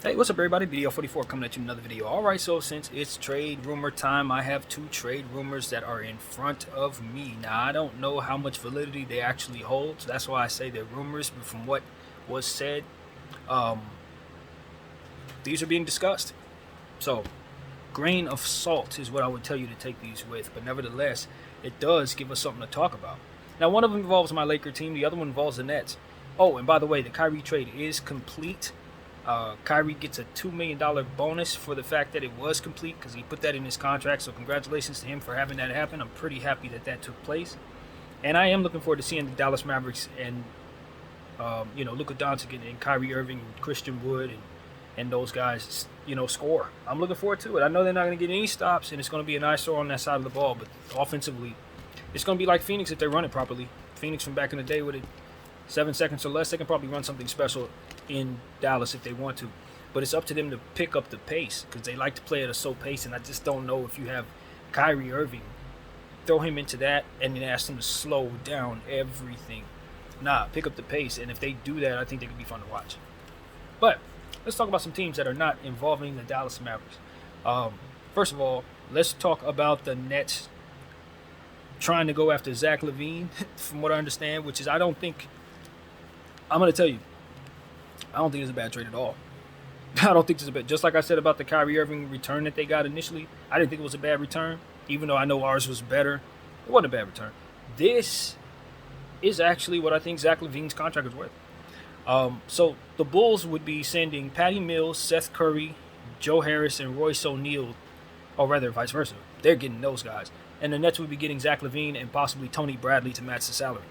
Hey, what's up, everybody? BDL44 coming at you with another video. Alright, so since it's trade rumor time, I have two trade rumors that are in front of me. Now, I don't know how much validity they actually hold, so that's why I say they're rumors, but from what was said, um, these are being discussed. So, grain of salt is what I would tell you to take these with, but nevertheless, it does give us something to talk about. Now, one of them involves my Laker team, the other one involves the Nets. Oh, and by the way, the Kyrie trade is complete. Kyrie gets a $2 million bonus for the fact that it was complete because he put that in his contract. So congratulations to him for having that happen. I'm pretty happy that that took place. And I am looking forward to seeing the Dallas Mavericks and, Luka Doncic and Kyrie Irving and Christian Wood and those guys, score. I'm looking forward to it. I know they're not going to get any stops, and it's going to be an eyesore on that side of the ball. But offensively, it's going to be like Phoenix if they run it properly. Phoenix from back in the day with it. 7 seconds or less, they can probably run something special in Dallas if they want to. But it's up to them to pick up the pace because they like to play at a slow pace, and I just don't know if you have Kyrie Irving, throw him into that and then ask him to slow down everything. Nah, pick up the pace, and if they do that, I think they could be fun to watch. But let's talk about some teams that are not involving the Dallas Mavericks. First of all, let's talk about the Nets trying to go after Zach LaVine, from what I understand, which is I'm going to tell you, I don't think it's a bad trade at all. I don't think it's a bad. Just like I said about the Kyrie Irving return that they got initially, I didn't think it was a bad return, even though I know ours was better. It wasn't a bad return. This is actually what I think Zach LaVine's contract is worth. So the Bulls would be sending Patty Mills, Seth Curry, Joe Harris, and Royce O'Neal, or rather vice versa. They're getting those guys. And the Nets would be getting Zach LaVine and possibly Tony Bradley to match the salary.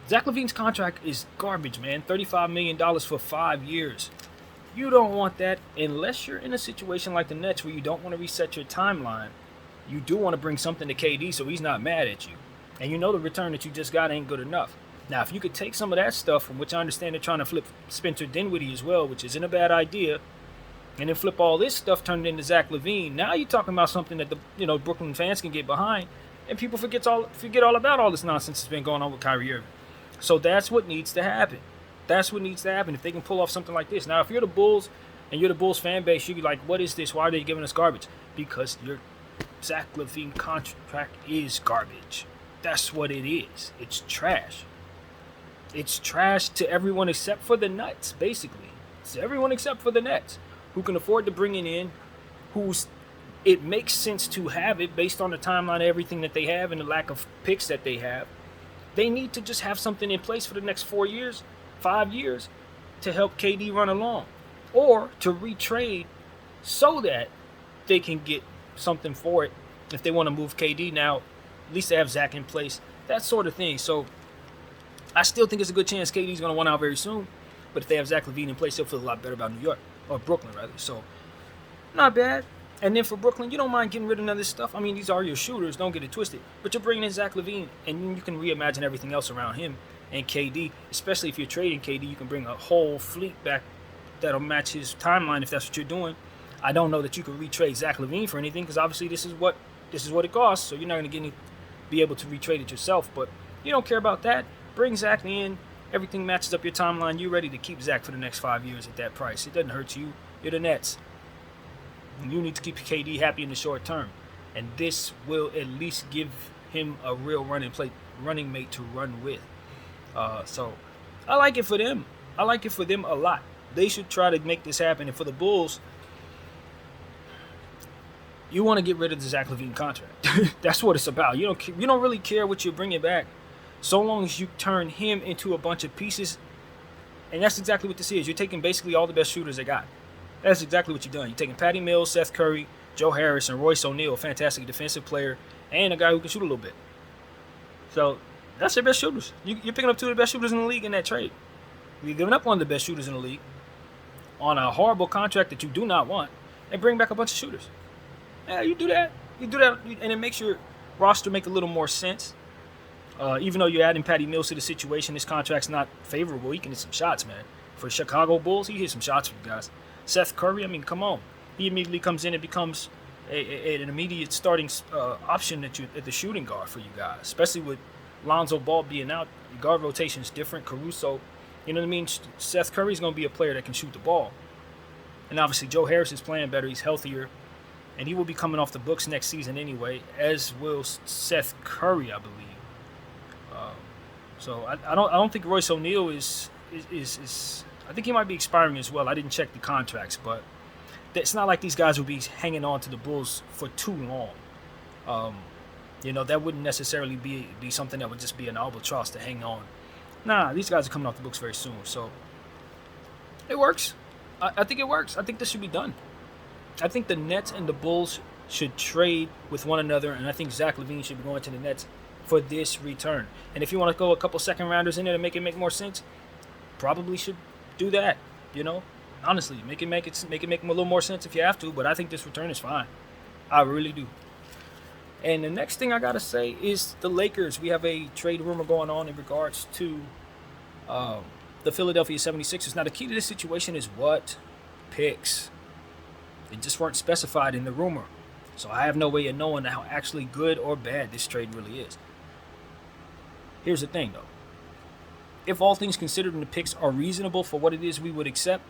Zach LaVine's contract is garbage, man. $35 million for 5 years. You don't want that unless you're in a situation like the Nets where you don't want to reset your timeline. You do want to bring something to KD so he's not mad at you. And you know the return that you just got ain't good enough. Now, if you could take some of that stuff, from which I understand they're trying to flip Spencer Dinwiddie as well, which isn't a bad idea, and then flip all this stuff turned into Zach LaVine, now you're talking about something that the Brooklyn fans can get behind, and people forget all about all this nonsense that's been going on with Kyrie Irving. So that's what needs to happen. That's what needs to happen if they can pull off something like this. Now, if you're the Bulls and you're the Bulls fan base, you'd be like, what is this? Why are they giving us garbage? Because your Zach LaVine contract is garbage. That's what it is. It's trash. It's trash to everyone except for the Nets, basically. It's everyone except for the Nets who can afford to bring it in, it makes sense to have it based on the timeline of everything that they have and the lack of picks that they have. They need to just have something in place for the next 4 years, 5 years, to help KD run along. Or to retrade so that they can get something for it if they want to move KD. Now, at least they have Zach in place, that sort of thing. So I still think it's a good chance KD's going to want out very soon. But if they have Zach LaVine in place, they'll feel a lot better about New York. Or Brooklyn, rather. So, not bad. And then for Brooklyn, you don't mind getting rid of none of this stuff. I mean, these are your shooters. Don't get it twisted. But you're bringing in Zach LaVine, and you can reimagine everything else around him and KD. Especially if you're trading KD, you can bring a whole fleet back that'll match his timeline if that's what you're doing. I don't know that you can retrade Zach LaVine for anything because obviously this is what it costs. So you're not going to be able to retrade it yourself. But you don't care about that. Bring Zach in. Everything matches up your timeline. You're ready to keep Zach for the next 5 years at that price. It doesn't hurt you. You're the Nets. And you need to keep KD happy in the short term. And this will at least give him a real running mate to run with. So I like it for them. I like it for them a lot. They should try to make this happen. And for the Bulls, you want to get rid of the Zach LaVine contract. That's what it's about. You don't really care what you're bringing back, so long as you turn him into a bunch of pieces. And that's exactly what this is. You're taking basically all the best shooters they got. That's exactly what you've done. You're taking Patty Mills, Seth Curry, Joe Harris, and Royce O'Neal, a fantastic defensive player, and a guy who can shoot a little bit. So that's their best shooters. You're picking up two of the best shooters in the league in that trade. You're giving up one of the best shooters in the league on a horrible contract that you do not want, and bring back a bunch of shooters. Yeah, you do that. And it makes your roster make a little more sense. Even though you're adding Patty Mills to the situation, his contract's not favorable. He can hit some shots, man. For Chicago Bulls, he hit some shots for you guys. Seth Curry, I mean, come on. He immediately comes in and becomes an immediate starting option at the shooting guard for you guys, especially with Lonzo Ball being out. Your guard rotation is different. Caruso, you know what I mean? Seth Curry's going to be a player that can shoot the ball. And obviously, Joe Harris is playing better. He's healthier. And he will be coming off the books next season anyway, as will Seth Curry, I believe. Uh, so I don't think Royce O'Neal is. I think he might be expiring as well. I didn't check the contracts, but it's not like these guys will be hanging on to the Bulls for too long. Um, that wouldn't necessarily be something that would just be an albatross to hang on. Nah, these guys are coming off the books very soon, so it works. I think it works. I think this should be done. I think the Nets and the Bulls should trade with one another, and I think Zach LaVine should be going to the Nets for this return. And if you want to go a couple second rounders in there to make it make more sense, probably should do that. Honestly, make it make a little more sense if you have to. But I think this return is fine. I really do. And the next thing I gotta say is the Lakers. We have a trade rumor going on in regards to the Philadelphia 76ers. Now, the key to this situation is what? Picks. They just weren't specified in the rumor. So I have no way of knowing how actually good or bad this trade really is. Here's the thing, though. If all things considered and the picks are reasonable for what it is we would accept,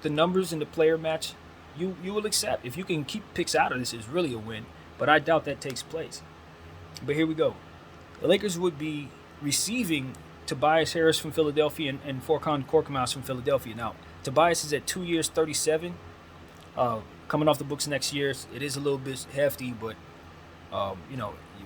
the numbers in the player match, you will accept. If you can keep picks out of this, it's really a win. But I doubt that takes place. But here we go. The Lakers would be receiving Tobias Harris from Philadelphia and Furkan Korkmaz from Philadelphia. Now, Tobias is at 2 years, 37. Coming off the books next year, it is a little bit hefty, but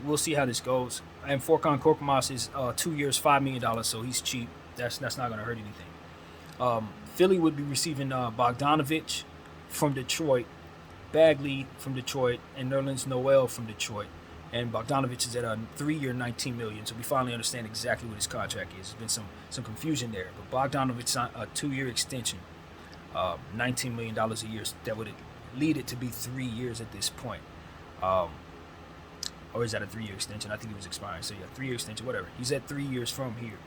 we'll see how this goes. And Furkan Korkmaz is 2 years, $5 million, so he's cheap. That's not going to hurt anything. Philly would be receiving Bogdanovich from Detroit, Bagley from Detroit, and Nerlens Noel from Detroit. And Bogdanovich is at a 3-year, $19 million. So we finally understand exactly what his contract is. There's been some confusion there, but Bogdanovich signed a 2-year extension, $19 million a year. That would lead it to be 3 years at this point. Or is that a 3-year extension? I think it was expiring. So yeah, 3-year extension, whatever. He's at 3 years from here.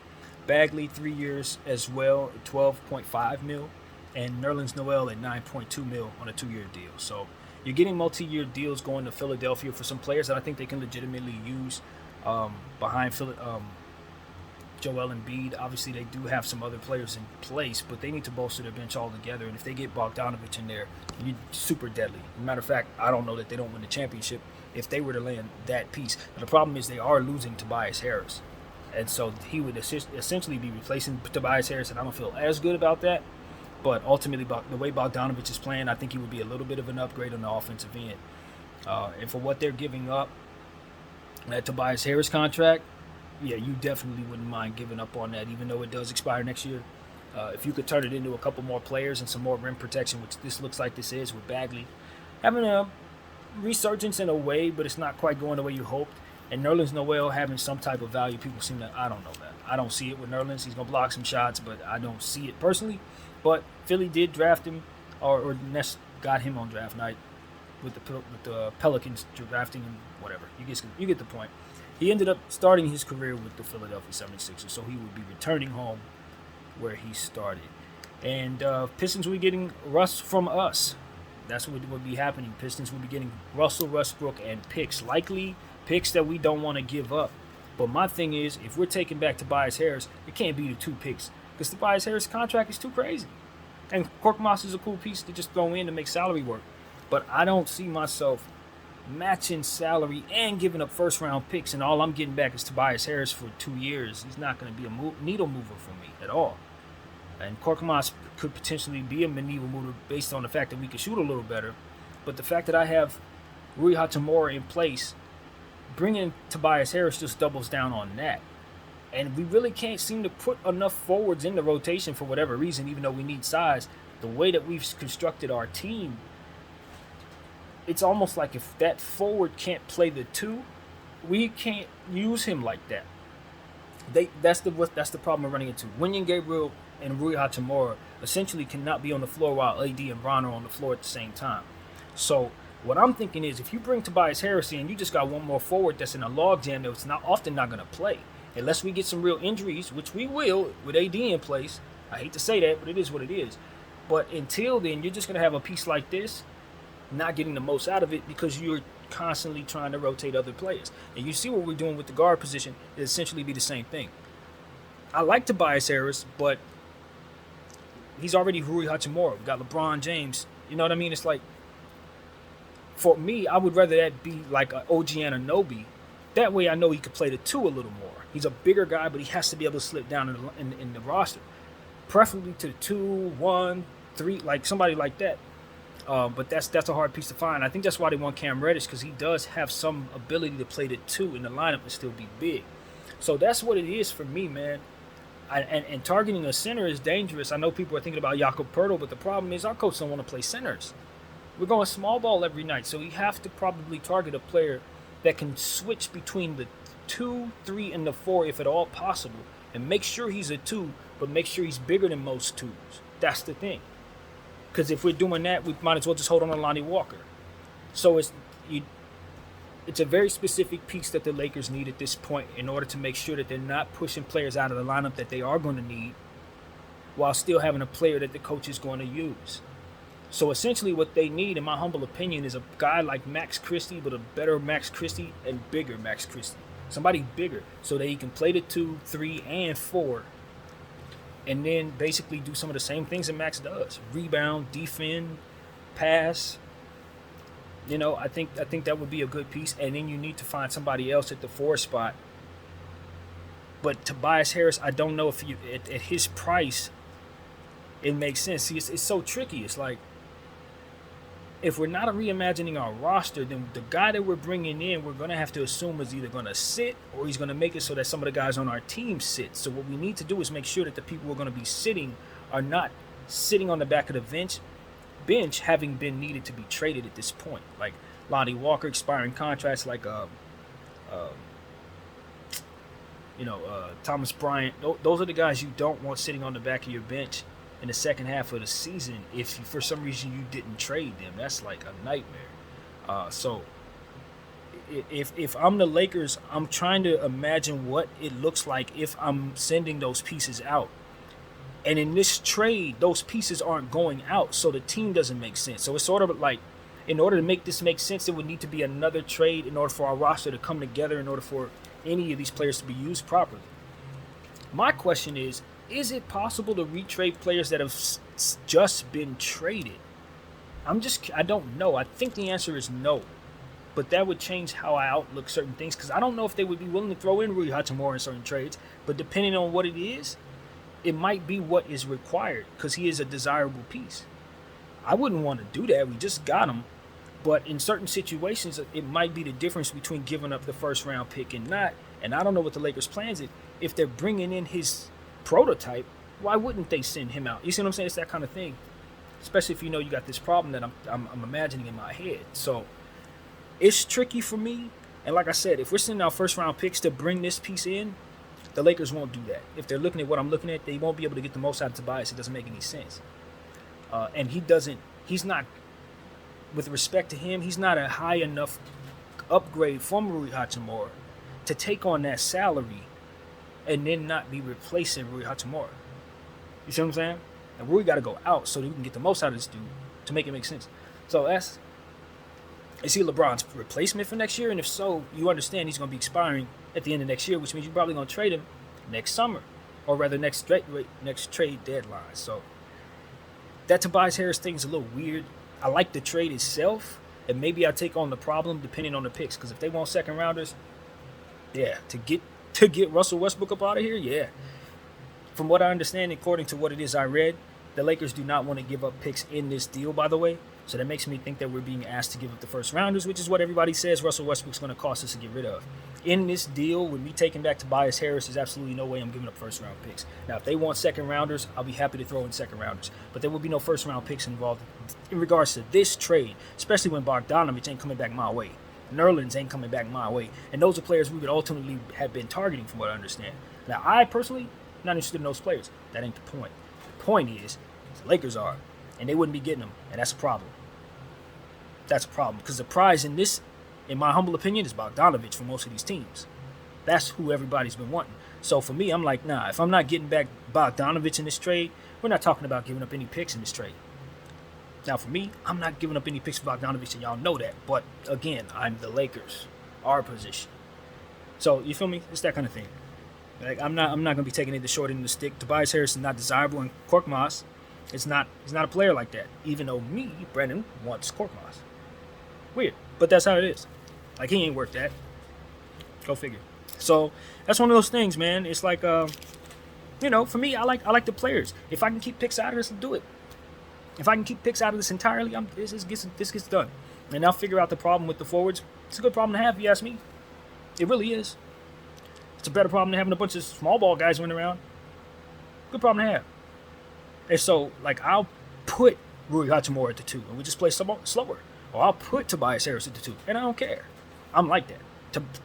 Bagley, 3 years as well, at $12.5 million. And Nerlens Noel at $9.2 million on a 2-year deal. So you're getting multi-year deals going to Philadelphia for some players that I think they can legitimately use behind Joel Embiid. Obviously, they do have some other players in place, but they need to bolster their bench altogether. And if they get Bogdanovich in there, you're super deadly. As a matter of fact, I don't know that they don't win the championship if they were to land that piece. But the problem is they are losing Tobias Harris. And so he would essentially be replacing Tobias Harris, and I don't feel as good about that. But ultimately, the way Bogdanovich is playing, I think he would be a little bit of an upgrade on the offensive end. And for what they're giving up, that Tobias Harris contract, yeah, you definitely wouldn't mind giving up on that, even though it does expire next year. If you could turn it into a couple more players and some more rim protection, which this looks like this is with Bagley, having a resurgence in a way, but it's not quite going the way you hoped. And Nerlens Noel having some type of value, people seem to, I don't know, man. I don't see it with Nerlens. He's going to block some shots, but I don't see it personally. But Philly did draft him, or Nets got him on draft night with the Pelicans drafting him, whatever. You get the point. He ended up starting his career with the Philadelphia 76ers, so he would be returning home where he started. And Pistons will be getting Russ from us. That's what would be happening. Pistons will be getting Russell Westbrook and picks, likely picks that we don't want to give up. But my thing is, if we're taking back Tobias Harris, it can't be the 2 picks. Because Tobias Harris' contract is too crazy. And Korkmaz is a cool piece to just throw in to make salary work. But I don't see myself matching salary and giving up first-round picks, and all I'm getting back is Tobias Harris for 2 years. He's not going to be a needle mover for me at all. And Korkmaz could potentially be a needle mover based on the fact that we can shoot a little better. But the fact that I have Rui Hachimura in place, bringing Tobias Harris just doubles down on that. And we really can't seem to put enough forwards in the rotation for whatever reason, even though we need size. The way that we've constructed our team, it's almost like if that forward can't play the 2, we can't use him like that. That's the problem we're running into. Wenyen Gabriel and Rui Hachimura essentially cannot be on the floor while AD and Bron are on the floor at the same time. So what I'm thinking is, if you bring Tobias Harris in, you just got one more forward that's in a logjam that's often not going to play. Unless we get some real injuries, which we will with AD in place. I hate to say that, but it is what it is. But until then, you're just going to have a piece like this, not getting the most out of it because you're constantly trying to rotate other players. And you see what we're doing with the guard position, it essentially be the same thing. I like Tobias Harris, but he's already Rui Hachimura. We got LeBron James. You know what I mean? It's like, for me, I would rather that be like an OG Anunoby. That way I know he could play the 2 a little more. He's a bigger guy, but he has to be able to slip down in the roster. Preferably to the 2, 1, 3, like somebody like that. But that's a hard piece to find. I think that's why they want Cam Reddish, because he does have some ability to play the 2 in the lineup and still be big. So that's what it is for me, man. And targeting a center is dangerous. I know people are thinking about Jakob Poeltl, but the problem is our coach don't want to play centers. We're going small ball every night, so we have to probably target a player that can switch between the 2, 3, and the 4 if at all possible, and make sure he's a 2, but make sure he's bigger than most 2s. That's the thing. Because if we're doing that, we might as well just hold on to Lonnie Walker. So it's a very specific piece that the Lakers need at this point in order to make sure that they're not pushing players out of the lineup that they are going to need while still having a player that the coach is going to use. So essentially what they need, in my humble opinion, is a guy like Max Christie, but a better Max Christie and bigger Max Christie. Somebody bigger so that he can play the 2, 3, and 4, and then basically do some of the same things that Max does. Rebound, defend, pass. You know, I think that would be a good piece. And then you need to find somebody else at the 4 spot. But Tobias Harris, I don't know if at his price, it makes sense. See, it's so tricky. It's like, if we're not reimagining our roster, then the guy that we're bringing in, we're going to have to assume is either going to sit or he's going to make it so that some of the guys on our team sit. So what we need to do is make sure that the people who are going to be sitting are not sitting on the back of the bench having been needed to be traded at this point. Like Lonnie Walker expiring contracts, like Thomas Bryant. Those are the guys you don't want sitting on the back of your bench in the second half of the season if for some reason you didn't trade them. That's like a nightmare. So if I'm the Lakers, I'm trying to imagine what it looks like if I'm sending those pieces out. And in this trade, those pieces aren't going out, so the team doesn't make sense. So it's sort of like, in order to make this make sense, it would need to be another trade in order for our roster to come together, in order for any of these players to be used properly. My question is it possible to retrade players that have just been traded? I don't know. I think the answer is no. But that would change how I outlook certain things, because I don't know if they would be willing to throw in Rui Hachimura in certain trades. But depending on what it is, it might be what is required, because he is a desirable piece. I wouldn't want to do that. We just got him. But in certain situations, it might be the difference between giving up the first round pick and not. And I don't know what the Lakers' plans is. If they're bringing in his prototype, why wouldn't they send him out? You see what I'm saying? It's that kind of thing. Especially if you know you got this problem that I'm imagining in my head. So it's tricky for me. And like I said, if we're sending out first round picks to bring this piece in, the Lakers won't do that. If they're looking at what I'm looking at, they won't be able to get the most out of Tobias. It doesn't make any sense. And he's not, with respect to him, he's not a high enough upgrade from Rui Hachimura to take on that salary and then not be replacing Rui Hachimura. You see what I'm saying? And Rui got to go out so that we can get the most out of this dude to make it make sense. So is he LeBron's replacement for next year? And if so, you understand he's going to be expiring at the end of next year, which means you're probably going to trade him next summer, or rather next trade deadline. So that Tobias Harris thing is a little weird. I like the trade itself, and maybe I take on the problem depending on the picks. Because if they want second rounders, yeah, to get Russell Westbrook up out of here, yeah. From what I understand, according to what it is I read, the Lakers do not want to give up picks in this deal, by the way. So that makes me think that we're being asked to give up the first rounders, which is what everybody says Russell Westbrook's going to cost us to get rid of. In this deal, with me taking back Tobias Harris, there's absolutely no way I'm giving up first round picks. Now, if they want second rounders, I'll be happy to throw in second rounders. But there will be no first round picks involved in regards to this trade, especially when Bogdanovich ain't coming back my way. Nerlens ain't coming back my way. And those are players we would ultimately have been targeting, from what I understand. Now, I personally, not interested in those players. That ain't the point. The point is, the Lakers are, and they wouldn't be getting them, and that's a problem. That's a problem, because the prize in this, in my humble opinion, is Bogdanovich for most of these teams. That's who everybody's been wanting. So for me, I'm like, nah, if I'm not getting back Bogdanovich in this trade, we're not talking about giving up any picks in this trade. Now for me, I'm not giving up any picks for Bogdanovich, and y'all know that. But again, I'm the Lakers, our position. So you feel me? It's that kind of thing. Like I'm not gonna be taking it the short end of the stick. Tobias Harris is not desirable, and Korkmaz, He's not a player like that. Even though me, Brandon, wants Korkmaz. Weird, but that's how it is. Like, he ain't worth that. Go figure. So that's one of those things, man. It's like, for me, I like the players. If I can keep picks out of this, I'll do it. If I can keep picks out of this entirely, this gets done. And I'll figure out the problem with the forwards. It's a good problem to have, if you ask me. It really is. It's a better problem than having a bunch of small ball guys running around. Good problem to have. And so, like, I'll put Rui Hachimura at the 2, and we just play slower. Or I'll put Tobias Harris at the 2, and I don't care. I'm like that.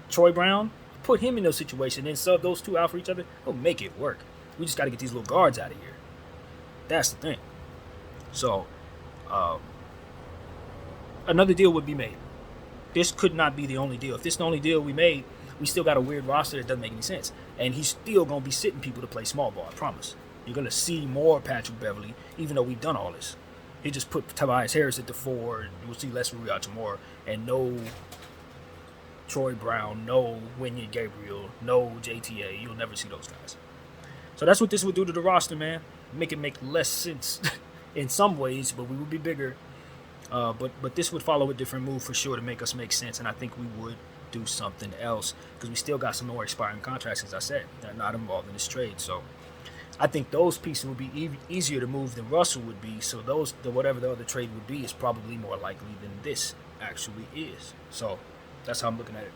Troy Brown, put him in those situations and sub those two out for each other. We'll make it work. We just got to get these little guards out of here. That's the thing. So, another deal would be made. This could not be the only deal. If this is the only deal we made, we still got a weird roster that doesn't make any sense. And he's still going to be sitting people to play small ball, I promise. You're going to see more Patrick Beverley, even though we've done all this. He just put Tobias Harris at the 4, and we'll see less Rui Hachimura, and no Troy Brown, no Wenyen Gabriel, no JTA. You'll never see those guys. So that's what this would do to the roster, man. Make it make less sense in some ways, but we would be bigger. But this would follow a different move for sure to make us make sense, and I think we would do something else because we still got some more expiring contracts, as I said, that are not involved in this trade. So I think those pieces would be easier to move than Russell would be. So whatever the other trade would be is probably more likely than this actually is. So that's how I'm looking at it.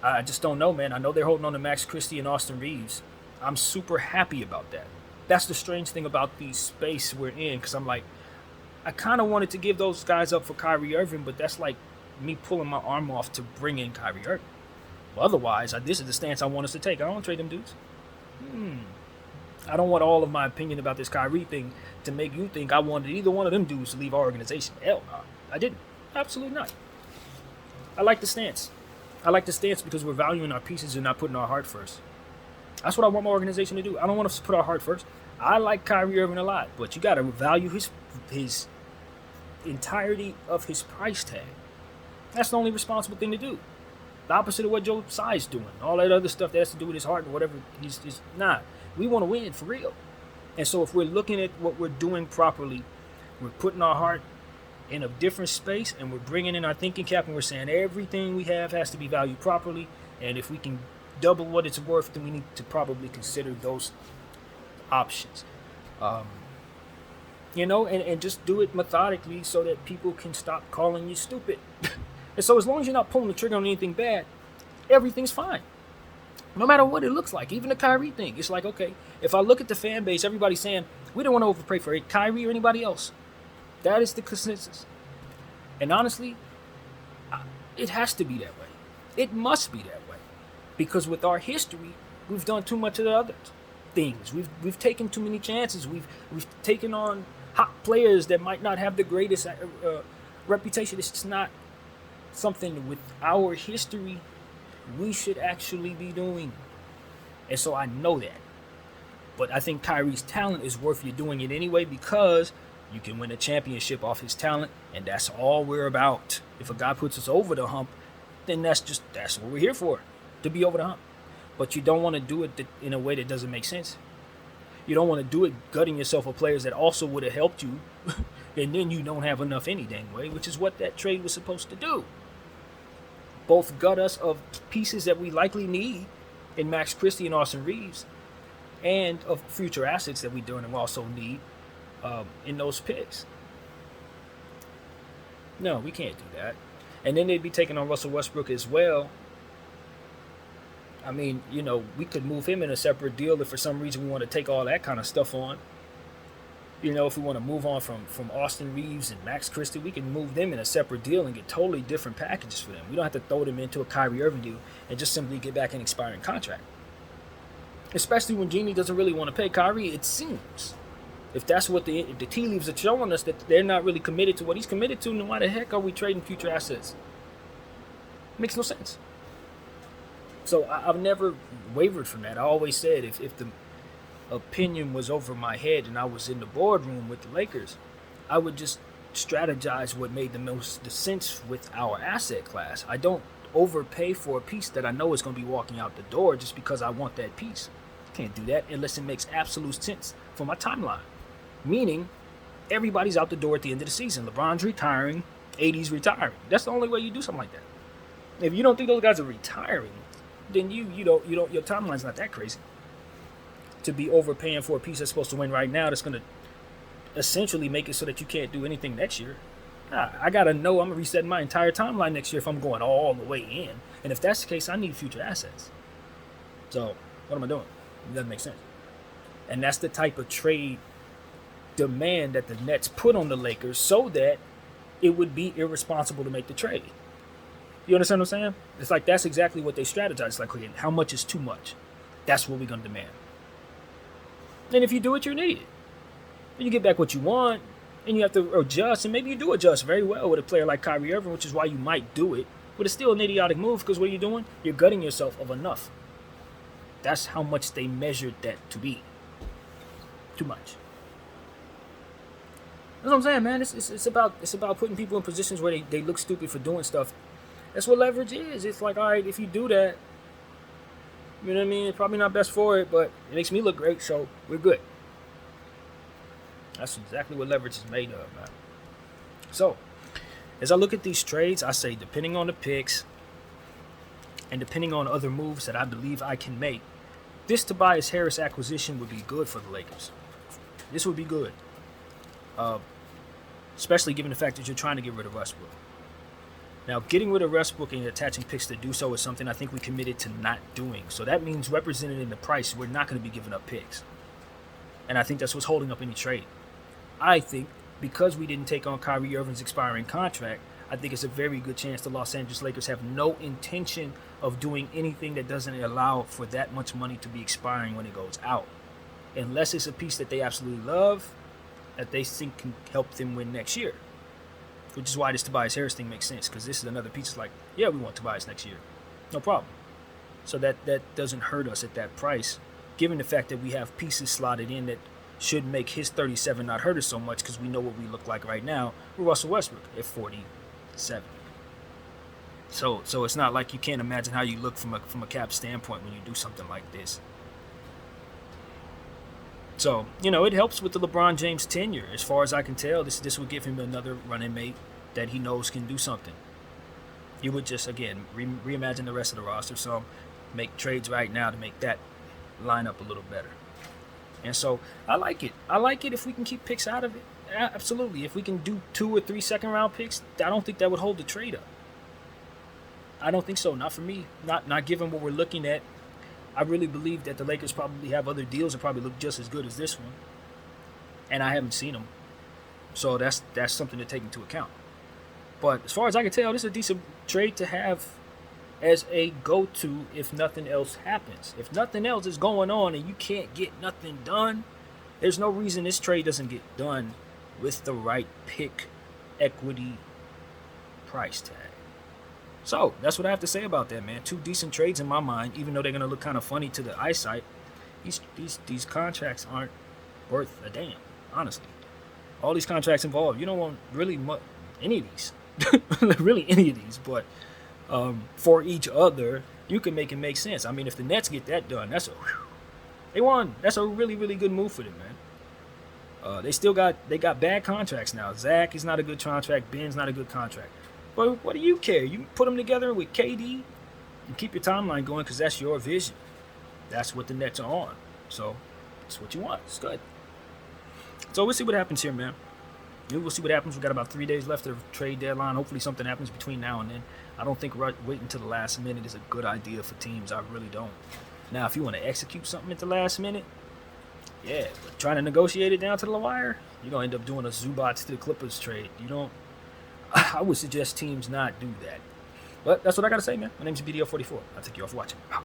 I just don't know, man. I know they're holding on to Max Christie and Austin Reeves. I'm super happy about that. That's the strange thing about the space we're in, because I'm like, I kind of wanted to give those guys up for Kyrie Irving, but that's like me pulling my arm off to bring in Kyrie Irving. Well, otherwise, this is the stance I want us to take. I don't want to trade them dudes. I don't want all of my opinion about this Kyrie thing to make you think I wanted either one of them dudes to leave our organization. Hell no. I didn't. Absolutely not. I like the stance. I like the stance because we're valuing our pieces and not putting our heart first. That's what I want my organization to do. I don't want us to put our heart first. I like Kyrie Irving a lot, but you got to value his entirety of his price tag. That's the only responsible thing to do. The opposite of what Joe Tsai's doing. All that other stuff that has to do with his heart and whatever. He's not. We want to win for real. And so if we're looking at what we're doing properly, we're putting our heart in a different space and we're bringing in our thinking cap and we're saying everything we have has to be valued properly. And if we can double what it's worth, then we need to probably consider those options. And just do it methodically so that people can stop calling you stupid. And so as long as you're not pulling the trigger on anything bad, everything's fine. No matter what it looks like, even the Kyrie thing. It's like, okay, if I look at the fan base, everybody's saying, we don't want to overpay for Kyrie or anybody else. That is the consensus. And honestly, it has to be that way. It must be that way. Because with our history, we've done too much of the other things. We've taken too many chances. We've taken on hot players that might not have the greatest reputation. It's just not something with our history we should actually be doing. And so I know that. But I think Kyrie's talent is worth you doing it anyway because you can win a championship off his talent, and that's all we're about. If a guy puts us over the hump, then that's what we're here for, to be over the hump. But you don't want to do it in a way that doesn't make sense. You don't want to do it gutting yourself of players that also would have helped you, and then you don't have enough any dang way, which is what that trade was supposed to do. Both gut us of pieces that we likely need in Max Christie and Austin Reeves, and of future assets that we also need in those picks. No, we can't do that. And then they'd be taking on Russell Westbrook as well. I mean, we could move him in a separate deal if for some reason we want to take all that kind of stuff on. If we want to move on from Austin Reeves and Max Christie, we can move them in a separate deal and get totally different packages for them. We don't have to throw them into a Kyrie Irving deal and just simply get back an expiring contract. Especially when Genie doesn't really want to pay Kyrie, it seems. If that's what the tea leaves are showing us, that they're not really committed to what he's committed to, then why the heck are we trading future assets? Makes no sense. So I've never wavered from that. I always said if the opinion was over my head and I was in the boardroom with the Lakers, I would just strategize what made the sense with our asset class. I don't overpay for a piece that I know is going to be walking out the door just because I want that piece. Can't do that unless it makes absolute sense for my timeline. Meaning, everybody's out the door at the end of the season. LeBron's retiring, AD's retiring. That's the only way you do something like that. If you don't think those guys are retiring, then you don't your timeline's not that crazy. To be overpaying for a piece that's supposed to win right now, that's going to essentially make it so that you can't do anything next year. I gotta know I'm resetting my entire timeline next year if I'm going all the way in. And if that's the case, I need future assets. So what am I doing? It doesn't make sense. And that's the type of trade demand that the Nets put on the Lakers so that it would be irresponsible to make the trade. You understand what I'm saying? It's like that's exactly what they strategize. It's like, okay, how much is too much? That's what we're going to demand. And if you do it, you're an idiot. You get back what you want, and you have to adjust, and maybe you do adjust very well with a player like Kyrie Irving, which is why you might do it. But it's still an idiotic move because what are you doing? You're gutting yourself of enough. That's how much they measured that to be. Too much. That's what I'm saying, man. It's about putting people in positions where they look stupid for doing stuff. That's what leverage is. It's like, all right, if you do that, you know what I mean? It's probably not best for it, but it makes me look great, so we're good. That's exactly what leverage is made of, man. So, as I look at these trades, I say, depending on the picks and depending on other moves that I believe I can make, this Tobias Harris acquisition would be good for the Lakers. This would be good. Especially given the fact that you're trying to get rid of Westbrook. Now, getting rid of Westbrook and attaching picks to do so is something I think we committed to not doing. So that means represented in the price, we're not going to be giving up picks. And I think that's what's holding up any trade. I think because we didn't take on Kyrie Irving's expiring contract, I think it's a very good chance the Los Angeles Lakers have no intention of doing anything that doesn't allow for that much money to be expiring when it goes out. Unless it's a piece that they absolutely love, that they think can help them win next year. Which is why this Tobias Harris thing makes sense, because this is another piece that's like, yeah, we want Tobias next year. No problem. So that doesn't hurt us at that price, given the fact that we have pieces slotted in that should make his 37 not hurt us so much, because we know what we look like right now with Russell Westbrook at 47. So it's not like you can't imagine how you look from a cap standpoint when you do something like this. So, it helps with the LeBron James tenure. As far as I can tell, this would give him another running mate that he knows can do something. You would just, again, reimagine the rest of the roster. So, make trades right now to make that line up a little better. And so, I like it. I like it if we can keep picks out of it. Absolutely. If we can do 2 or 3 second-round picks, I don't think that would hold the trade up. I don't think so. Not for me. Not given what we're looking at. I really believe that the Lakers probably have other deals that probably look just as good as this one. And I haven't seen them. So that's something to take into account. But as far as I can tell, this is a decent trade to have as a go-to if nothing else happens. If nothing else is going on and you can't get nothing done, there's no reason this trade doesn't get done with the right pick equity price tag. So, that's what I have to say about that, man. 2 decent trades in my mind, even though they're going to look kind of funny to the eyesight. These contracts aren't worth a damn, honestly. All these contracts involved, you don't want really any of these. Really any of these, but for each other, you can make it make sense. I mean, if the Nets get that done, they won. That's a really, really good move for them, man. They got bad contracts now. Zach is not a good contract. Ben's not a good contract. But what do you care? You put them together with KD and keep your timeline going because that's your vision. That's what the Nets are on. So it's what you want. It's good. So we'll see what happens here, man. We'll see what happens. We got about 3 days left of the trade deadline. Hopefully something happens between now and then. I don't think waiting until the last minute is a good idea for teams. I really don't. Now, if you want to execute something at the last minute, yeah, but trying to negotiate it down to the wire, you're going to end up doing a Zubats to the Clippers trade. I would suggest teams not do that. But that's what I got to say, man. My name's BDO44. I'll take you off watching.